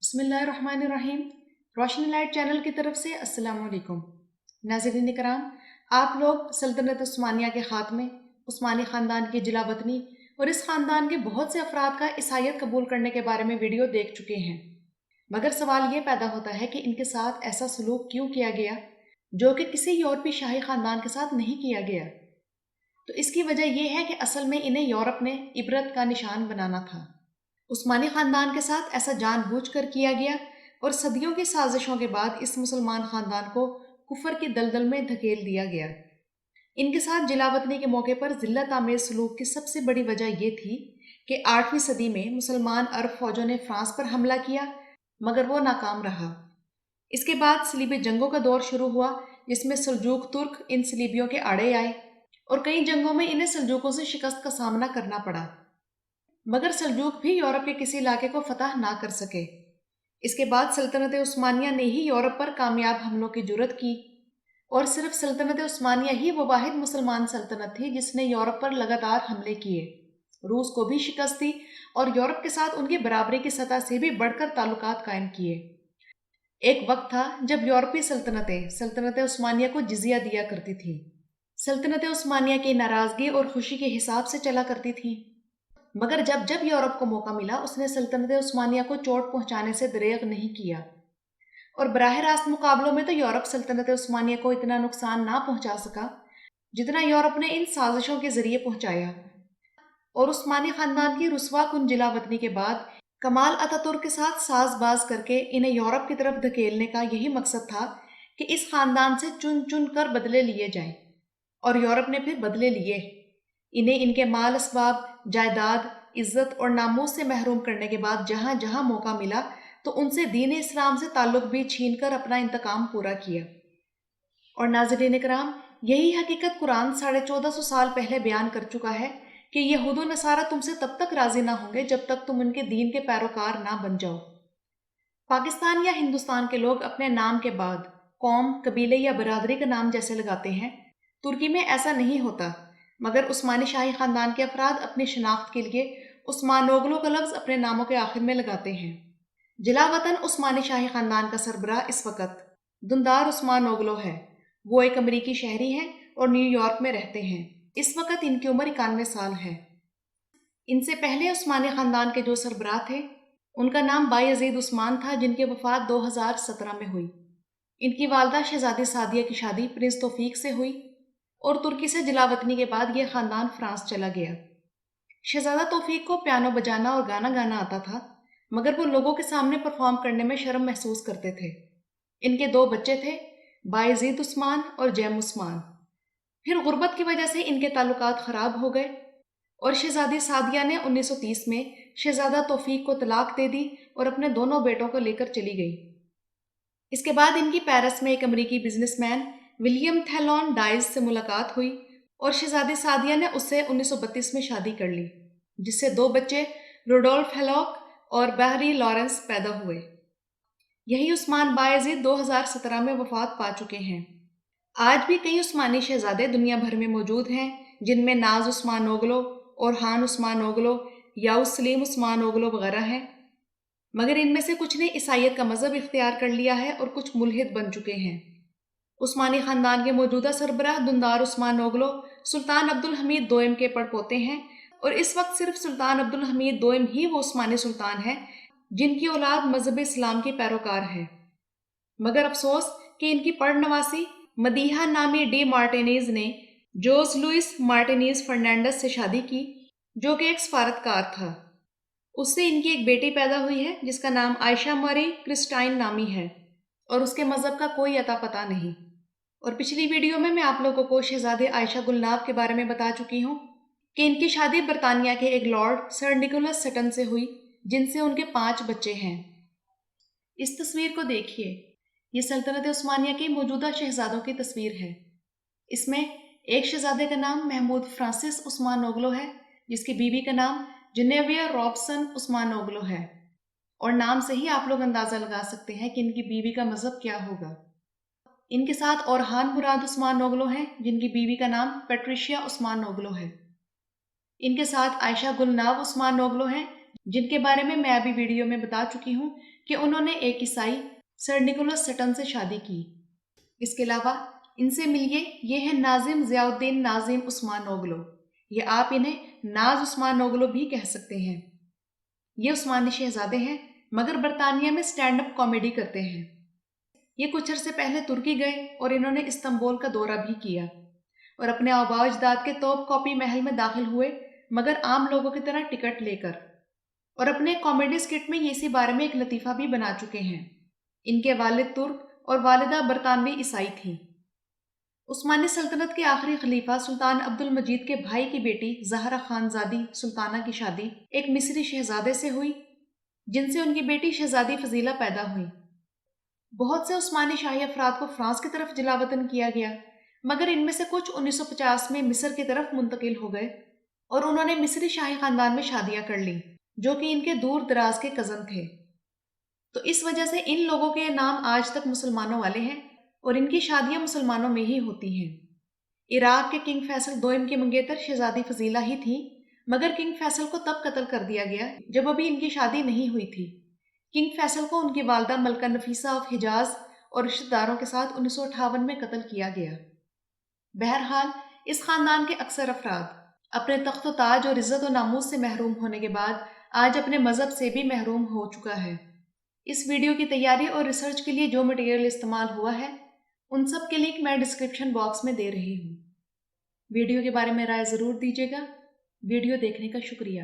बिस्मिल्लाहिर्रहमानिर्रहीम। रोशनी light channel की तरफ से अस्सलाम वालेकुम। नाज़रीन कराम, आप लोग सल्तनत उस्मानिया के ख़ात्मे, उस्मानी ख़ानदान की जिलावतनी और इस ख़ानदान के बहुत से अफराद का ईसाईयत कबूल करने के बारे में वीडियो देख चुके हैं। मगर सवाल ये पैदा होता है कि इनके साथ ऐसा सलूक क्यों किया गया जो कि किसी यूरोपीय शाही ख़ानदान के साथ नहीं किया गया। तो इसकी वजह यह है कि असल में इन्हें यूरोप ने इबरत का निशान बनाना था। उस्मानी ख़ानदान के साथ ऐसा जानबूझकर किया गया और सदियों की साजिशों के बाद इस मुसलमान ख़ानदान को कुफर की दलदल में धकेल दिया गया। इनके साथ जिलावतनी के मौके पर जिल्लत आमेज सलूक की सबसे बड़ी वजह यह थी कि 8वीं सदी में मुसलमान अरब फौजों ने फ्रांस पर हमला किया, मगर वो नाकाम रहा। इसके बाद सलीबी जंगों का दौर शुरू हुआ, जिसमें सल्जूक तुर्क इन सलीबियों के आड़े आए और कई जंगों में इन्हें सल्जूकों से शिकस्त का सामना करना पड़ा। मगर सल्जूक भी यूरोप के किसी इलाके को फतह ना कर सके। इसके बाद सल्तनत उस्मानिया ने ही यूरोप पर कामयाब हमलों की जुर्रत की और सिर्फ सल्तनत उस्मानिया ही वो वाहिद मुसलमान सल्तनत थी जिसने यूरोप पर लगातार हमले किए, रूस को भी शिकस्त दी और यूरोप के साथ उनकी बराबरी की सतह से भी बढ़कर ताल्लुकात कायम किए। एक वक्त था जब यूरोपीय सल्तनतें सल्तनत उस्मानिया को जिजिया दिया करती थी। सल्तनत उस्मानिया की नाराजगी और खुशी के हिसाब से चला करती थी, मगर जब जब यूरोप को मौका मिला उसने सल्तनत उस्मानिया को चोट पहुंचाने से दरेग नहीं किया। और बराह रास्त मुकाबलों में तो यूरोप सल्तनत उस्मानिया को इतना नुकसान ना पहुंचा सका जितना यूरोप ने इन साजिशों के जरिए पहुंचाया। और उस्मानी खानदान की रुस्वा कुन जिलावतनी के बाद कमाल अतातुर्क के साथ साजबाज करके इन्हें यूरोप की तरफ धकेलने का यही मकसद था कि इस खानदान से चुन चुन कर बदले लिए जाएं। और यूरोप ने फिर बदले लिए। इन्हें इनके माल असबाब, जायदाद, इज्जत और नामूस से महरूम करने के बाद जहां जहां मौका मिला तो उनसे दीन इस्लाम से ताल्लुक भी छीनकर अपना इंतकाम पूरा किया। और नाज़रीन कराम, यही हकीकत कुरान 1450 साल पहले बयान कर चुका है कि यहूद व नसारा तुमसे तब तक राजी ना होंगे जब तक तुम उनके दीन के पैरोकार ना बन जाओ। पाकिस्तान या हिंदुस्तान के लोग अपने नाम के बाद कौम, कबीले या बरादरी का नाम जैसे लगाते हैं, तुर्की में ऐसा नहीं होता। मगर उस्मानी शाही खानदान के अफराद अपनी शनाख्त के लिए उस्मानोगलो का लफ्ज़ अपने नामों के आखिर में लगाते हैं। जिला वतन उस्मानी शाही खानदान का सरबराह इस वक्त दुंदार उस्मानोगलो है। वो एक अमरीकी शहरी हैं और न्यूयॉर्क में रहते हैं। इस वक्त इनकी उम्र 91 साल है। इनसे पहले उस्मानी खानदान के जो सरबराह थे उनका नाम बायजीद उस्मान था, जिनकी वफात 2017 में हुई। इनकी वालदा शहजादी सादिया की शादी प्रिंस तौफीक से हुई और तुर्की से जिलावतनी के बाद यह खानदान फ्रांस चला गया। शहजादा तौफीक को पियानो बजाना और गाना गाना आता था, मगर वो लोगों के सामने परफॉर्म करने में शर्म महसूस करते थे। इनके 2 बच्चे थे, बायजीद उस्मान और जैम उस्मान। फिर गुर्बत की वजह से इनके ताल्लुकात खराब हो गए और शहजादी सादिया ने 1930 में शहजादा तौफीक को तलाक दे दी और अपने दोनों बेटों को लेकर चली गई। इसके बाद इनकी पेरिस में एक अमरीकी बिजनेसमैन विलियम थैलोन डाइस से मुलाकात हुई और शहजादी सादिया ने उससे 1932 में शादी कर ली, जिससे 2 बच्चे रुडोल्फ हेलॉक और बहरी लॉरेंस पैदा हुए। यही उस्मान बायजीद 2017 में वफात पा चुके हैं। आज भी कई उस्मानी शहजादे दुनिया भर में मौजूद हैं, जिनमें नाज उस्मानोगलो, ओरहान उस्मानोगलो, याउस सलीम उस्मानोगलो वगैरह हैं। मगर इनमें से कुछ ने ईसाईयत का मजहब इख्तियार कर लिया है और कुछ मुल्हिद बन चुके हैं। उस्मानी खानदान के मौजूदा सरबराह दुंदार उस्मानोगलो सुल्तान अब्दुल हमीद दोयम के पड़पोते हैं और इस वक्त सिर्फ सुल्तान अब्दुल हमीद दोयम ही वो उस्मानी सुल्तान है जिनकी औलाद मजहब इस्लाम की पैरोकार है। मगर अफसोस कि इनकी पड़नवासी मदीहा नामी डी मार्टिनीज ने जोस लुइस मार्टिनीज फर्नांडस से शादी की, जो कि एक सफारतकार था। उससे इनकी एक बेटी पैदा हुई है जिसका नाम आयशा मरी क्रिस्टाइन नामी है और उसके मजहब का कोई अता पता नहीं। और पिछली वीडियो में मैं आप लोगों को शहजादे आयशा गुलनाब के बारे में बता चुकी हूँ कि इनकी शादी बरतानिया के एक लॉर्ड सर निकोलस सटन से हुई, जिनसे उनके 5 बच्चे हैं। इस तस्वीर को देखिए, ये सल्तनत उस्मानिया के मौजूदा शहजादों की तस्वीर है। इसमें एक शहजादे का नाम महमूद फ्रांसिस उस्मानोगलो है, जिसकी बीवी का नाम जिनेविया रॉबसन उस्मानोगलो है। और नाम से ही आप लोग अंदाजा लगा सकते हैं कि इनकी बीवी का मजहब क्या होगा। इनके साथ ओरहान मुराद उस्मानोगलो हैं, जिनकी बीवी का नाम पेट्रिशिया उस्मानोगलो है। इनके साथ आयशा गुलनाब उस्मानोगलो हैं, جن کے بارے میں ابھی ویڈیو میں بتا چکی ہوں کہ انہوں نے ایک عیسائی سر نکولس سٹن سے شادی کی۔ اس کے علاوہ ان سے ملیے، یہ ہے ناظم ضیاء الدین ناظم عثمان اوغلو، یا آپ انہیں ناز عثمان اوغلو بھی کہہ سکتے ہیں۔ یہ عثمانی شہزادے ہیں مگر برطانیہ میں سٹینڈ اپ کامیڈی کرتے ہیں۔ یہ کچھ عرصے پہلے ترکی گئے اور انہوں نے استنبول کا دورہ بھی کیا اور اپنے آباء و اجداد کے توپ کاپی محل میں داخل ہوئے، مگر عام لوگوں کی طرح ٹکٹ لے کر، اور اپنے کامیڈی سکٹ میں اسی بارے میں ایک لطیفہ بھی بنا چکے ہیں۔ ان کے والد ترک اور والدہ برطانوی عیسائی تھیں۔ عثمانی سلطنت کے آخری خلیفہ سلطان عبد المجید کے بھائی کی بیٹی زہرہ خان زادی سلطانہ کی شادی ایک مصری شہزادے سے ہوئی، جن سے ان کی بیٹی شہزادی فضیلہ پیدا ہوئی۔ بہت سے عثمانی شاہی افراد کو فرانس کی طرف جلا وطن کیا گیا، مگر ان میں سے کچھ 1950 میں مصر کی طرف منتقل ہو گئے اور انہوں نے مصری شاہی خاندان میں شادیاں کر لیں، جو کہ ان کے دور دراز کے کزن تھے۔ تو اس وجہ سے ان لوگوں کے نام آج تک مسلمانوں والے ہیں اور ان کی شادیاں مسلمانوں میں ہی ہوتی ہیں۔ عراق کے کنگ فیصل دوئم کی منگیتر شہزادی فضیلہ ہی تھی، مگر کنگ فیصل کو تب قتل کر دیا گیا جب ابھی ان کی شادی نہیں ہوئی تھی۔ کنگ فیصل کو ان کی والدہ ملکہ نفیسہ آف حجاز اور رشتہ داروں کے ساتھ 1958 میں قتل کیا گیا۔ بہرحال اس خاندان کے اکثر افراد اپنے تخت و تاج اور عزت و ناموس سے محروم ہونے کے بعد آج اپنے مذہب سے بھی محروم ہو چکا ہے۔ اس ویڈیو کی تیاری اور ریسرچ کے لیے جو مٹیریل استعمال ہوا ہے ان سب کے لنک میں ڈسکرپشن باکس میں دے رہی ہوں۔ ویڈیو کے بارے میں رائے ضرور دیجیے گا۔ ویڈیو دیکھنے کا شکریہ۔